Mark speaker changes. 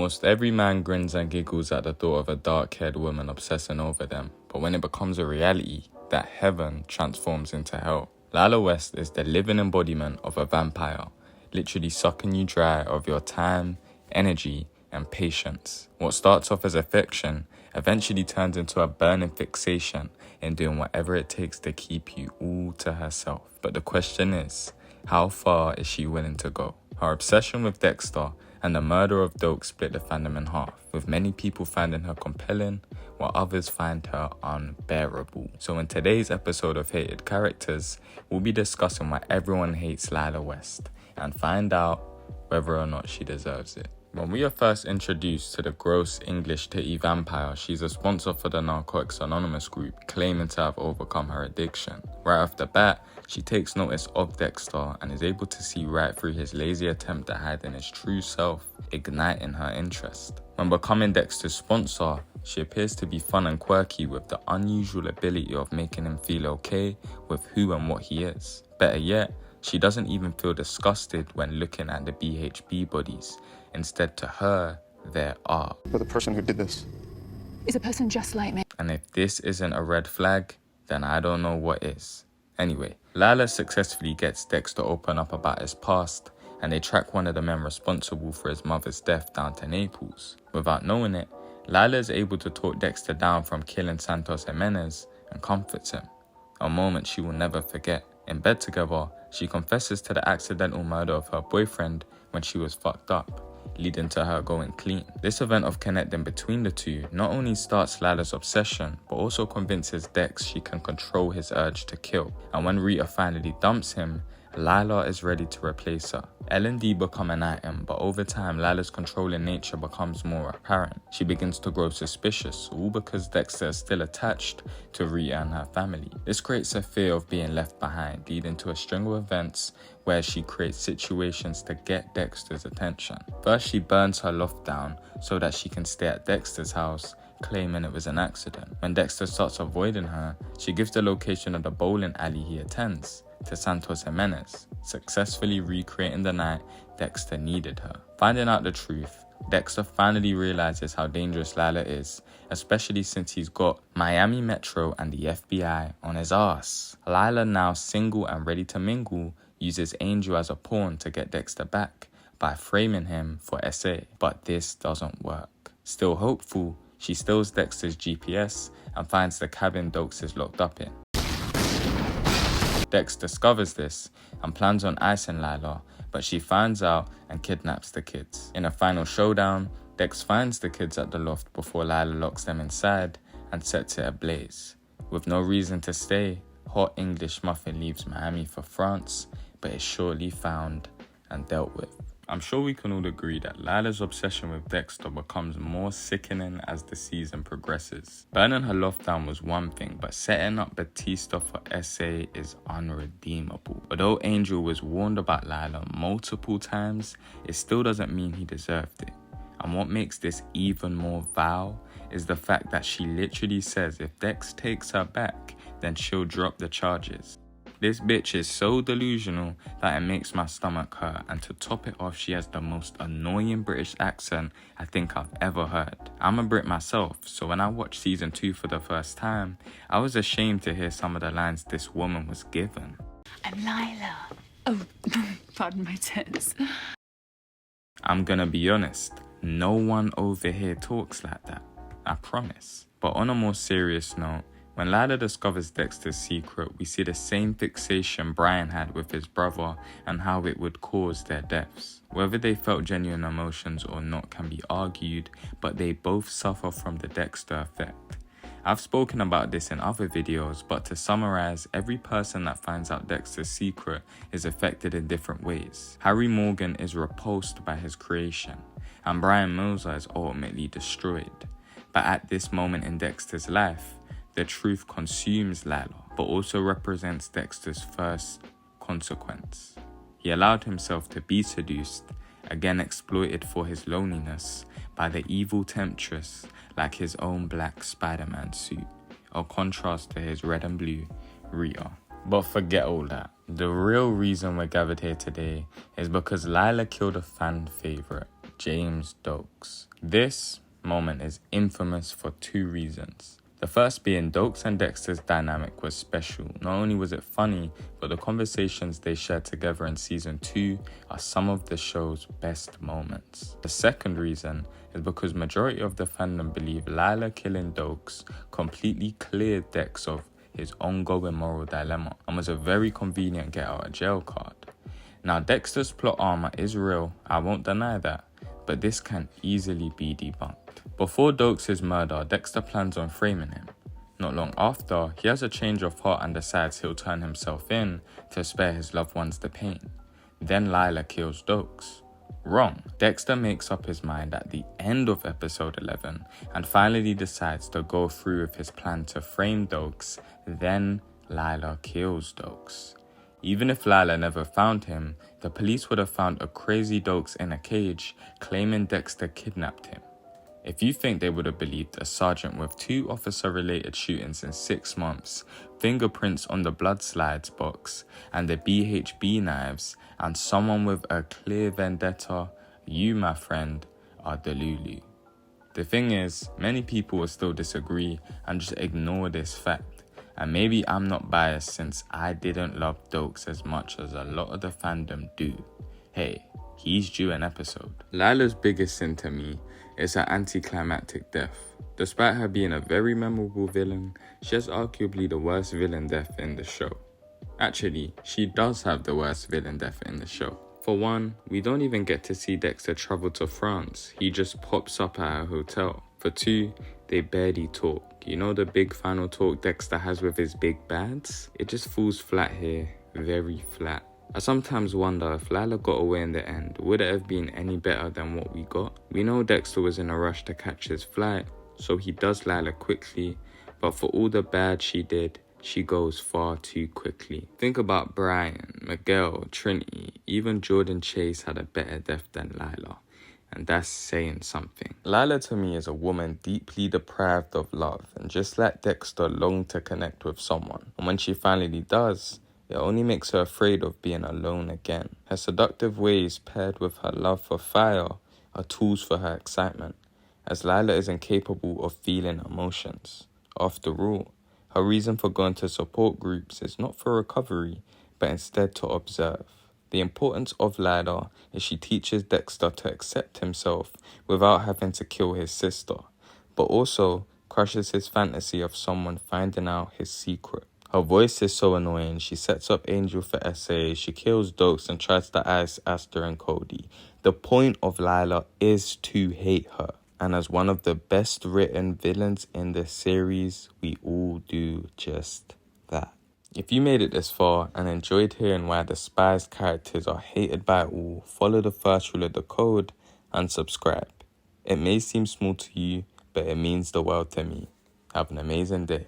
Speaker 1: Almost every man grins and giggles at the thought of a dark-haired woman obsessing over them, but when it becomes a reality, that heaven transforms into hell. Lila West is the living embodiment of a vampire, literally sucking you dry of your time, energy, and patience. What starts off as affection eventually turns into a burning fixation in doing whatever it takes to keep you all to herself. But the question is, how far is she willing to go? Her obsession with Dexter and the murder of Doakes split the fandom in half, with many people finding her compelling, while others find her unbearable. So in today's episode of Hated Characters, we'll be discussing why everyone hates Lila West, and find out whether or not she deserves it. When we are first introduced to the gross English titty vampire, she's a sponsor for the Narcotics Anonymous group, claiming to have overcome her addiction. Right off the bat, she takes notice of Dexter and is able to see right through his lazy attempt at hiding his true self, igniting her interest. When becoming Dexter's sponsor, she appears to be fun and quirky with the unusual ability of making him feel okay with who and what he is. Better yet, she doesn't even feel disgusted when looking at the BHB bodies. Instead, to her, there are.
Speaker 2: But the person who did this
Speaker 3: is a person just like me.
Speaker 1: And if this isn't a red flag, then I don't know what is. Anyway, Lila successfully gets Dex to open up about his past, and they track one of the men responsible for his mother's death down to Naples. Without knowing it, Lila is able to talk Dexter down from killing Santos Jimenez and comforts him, a moment she will never forget. In bed together, she confesses to the accidental murder of her boyfriend when she was fucked up, leading to her going clean. This event of connecting between the two not only starts Lila's obsession, but also convinces Dex she can control his urge to kill. And when Rita finally dumps him, Lila is ready to replace her. L&D become an item, but over time Lila's controlling nature becomes more apparent. She begins to grow suspicious, all because Dexter is still attached to Rita and her family. This creates a fear of being left behind, leading to a string of events where she creates situations to get Dexter's attention. First, she burns her loft down so that she can stay at Dexter's house, claiming it was an accident. When Dexter starts avoiding her, she gives the location of the bowling alley he attends to Santos Jimenez, successfully recreating the night Dexter needed her. Finding out the truth, Dexter finally realizes how dangerous Lila is, especially since he's got Miami Metro and the FBI on his ass. Lila, now single and ready to mingle, uses Angel as a pawn to get Dexter back by framing him for SA, but this doesn't work. Still hopeful, she steals Dexter's GPS and finds the cabin Doakes is locked up in. Dex discovers this and plans on icing Lila, but she finds out and kidnaps the kids. In a final showdown, Dex finds the kids at the loft before Lila locks them inside and sets it ablaze. With no reason to stay, Hot English Muffin leaves Miami for France, but is shortly found and dealt with. I'm sure we can all agree that Lila's obsession with Dexter becomes more sickening as the season progresses. Burning her loft down was one thing, but setting up Batista for SA is unredeemable. Although Angel was warned about Lila multiple times, it still doesn't mean he deserved it. And what makes this even more foul is the fact that she literally says if Dex takes her back, then she'll drop the charges. This bitch is so delusional that it makes my stomach hurt, and to top it off, she has the most annoying British accent I think I've ever heard. I'm a Brit myself, so when I watched season 2 for the first time, I was ashamed to hear some of the lines this woman was given.
Speaker 3: I'm Lila. Oh, pardon my tears.
Speaker 1: I'm gonna be honest, no one over here talks like that, I promise. But on a more serious note, when Lila discovers Dexter's secret, we see the same fixation Brian had with his brother and how it would cause their deaths. Whether they felt genuine emotions or not can be argued, but they both suffer from the Dexter effect. I've spoken about this in other videos, but to summarize, every person that finds out Dexter's secret is affected in different ways. Harry Morgan is repulsed by his creation, and Brian Moser is ultimately destroyed. But at this moment in Dexter's life, the truth consumes Lila, but also represents Dexter's first consequence. He allowed himself to be seduced, again exploited for his loneliness, by the evil temptress like his own black Spider-Man suit, a contrast to his red and blue Rita. But forget all that. The real reason we're gathered here today is because Lila killed a fan favourite, James Doakes. This moment is infamous for two reasons. The first being Doakes and Dexter's dynamic was special. Not only was it funny, but the conversations they shared together in season 2 are some of the show's best moments. The second reason is because majority of the fandom believe Lila killing Doakes completely cleared Dex of his ongoing moral dilemma and was a very convenient get out of jail card. Now Dexter's plot armor is real, I won't deny that, but this can easily be debunked. Before Doakes' murder, Dexter plans on framing him. Not long after, he has a change of heart and decides he'll turn himself in to spare his loved ones the pain. Then Lila kills Doakes. Wrong. Dexter makes up his mind at the end of episode 11 and finally decides to go through with his plan to frame Doakes, then Lila kills Doakes. Even if Lila never found him, the police would have found a crazy Doakes in a cage claiming Dexter kidnapped him. If you think they would have believed a sergeant with 2 officer-related shootings in 6 months, fingerprints on the blood slides box, and the BHB knives, and someone with a clear vendetta, you, my friend, are Delulu. The thing is, many people will still disagree and just ignore this fact. And maybe I'm not biased since I didn't love Doakes as much as a lot of the fandom do. Hey, he's due an episode. Lila's biggest sin to me is her anticlimactic death. Despite her being a very memorable villain, she has arguably the worst villain death in the show. Actually, she does have the worst villain death in the show. For one, we don't even get to see Dexter travel to France, he just pops up at her hotel. For 2, they barely talk. You know the big final talk Dexter has with his big bads? It just falls flat here, very flat. I sometimes wonder if Lila got away in the end, would it have been any better than what we got? We know Dexter was in a rush to catch his flight, so he does Lila quickly, but for all the bad she did, she goes far too quickly. Think about Brian, Miguel, Trinity, even Jordan Chase had a better death than Lila, and that's saying something. Lila to me is a woman deeply deprived of love, and just like Dexter longed to connect with someone, and when she finally does, it only makes her afraid of being alone again. Her seductive ways paired with her love for fire are tools for her excitement, as Lila is incapable of feeling emotions. After all, her reason for going to support groups is not for recovery, but instead to observe. The importance of Lila is she teaches Dexter to accept himself without having to kill his sister, but also crushes his fantasy of someone finding out his secret. Her voice is so annoying, she sets up Angel for SA, she kills Doakes and tries to ice Aster and Cody. The point of Lila is to hate her. And as one of the best written villains in the series, we all do just that. If you made it this far and enjoyed hearing why the Spies characters are hated by all, follow the first rule of the code and subscribe. It may seem small to you, but it means the world to me. Have an amazing day.